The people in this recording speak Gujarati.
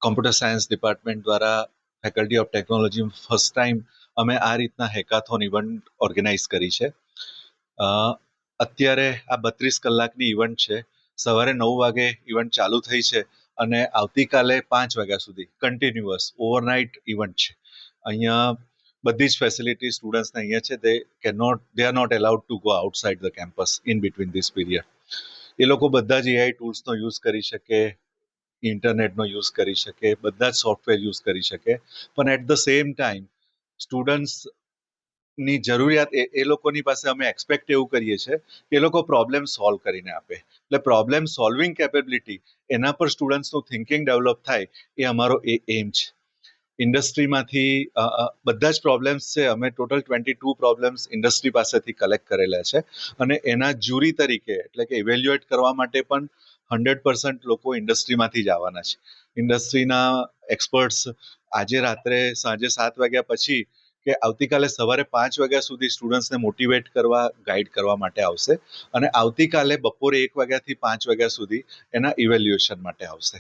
કોમ્પ્યુટર સાયન્સ ડિપાર્ટમેન્ટ દ્વારા faculty of technology first time અમે આ રીતના હેકાથોન ઇવેન્ટ ઓર્ગેનાઇઝ કરી છે. અત્યારે આ 32 કલાકની ઇવેન્ટ છે. સવારે 9 વાગે ઇવેન્ટ ચાલુ થઈ છે અને આવતીકાલે 5 વાગ્યા સુધી કન્ટિન્યુઅસ ઓવરનાઇટ ઇવેન્ટ છે. અહીંયા બધી જ ફેસિલિટી સ્ટુડન્ટ્સને અહીંયા છે. They are not allowed to go outside the campus in between this period. એ લોકો બધા જ એઆઈ ટૂલ્સનો યુઝ કરી શકે, ઇન્ટરનેટનો યુઝ કરી શકે, બધા જ સોફ્ટવેર યુઝ કરી શકે, પણ એટ ધ સેમ ટાઈમ સ્ટુડન્ટ્સની જરૂરિયાત એ લોકોની પાસે અમે એક્સપેક્ટ એવું કરીએ છીએ કે એ લોકો પ્રોબ્લેમ સોલ્વ કરીને આપે. એટલે પ્રોબ્લેમ સોલ્વિંગ કેપેબિલિટી એના પર સ્ટુડન્ટ્સનું થિંકિંગ ડેવલપ થાય એ અમારો એમ છે. ઇન્ડસ્ટ્રીમાંથી બધા જ પ્રોબ્લેમ્સ છે. અમે ટોટલ 22 પ્રોબ્લેમ્સ ઇન્ડસ્ટ્રી પાસેથી કલેક્ટ કરેલા છે અને એના જ્યુરી તરીકે એટલે કે ઇવેલ્યુએટ કરવા માટે પણ 100% લોકો ઇન્ડસ્ટ્રીમાંથી જ આવવાના છે. ઇન્ડસ્ટ્રીના એક્સપર્ટ્સ આજે રાત્રે સાંજે 7 વાગ્યા પછી કે આવતીકાલે સવારે 5 વાગ્યા સુધી સ્ટુડન્ટ્સને મોટિવેટ કરવા, ગાઈડ કરવા માટે આવશે અને આવતીકાલે બપોરે 1 વાગ્યાથી 5 વાગ્યા સુધી એના ઇવેલ્યુએશન માટે આવશે.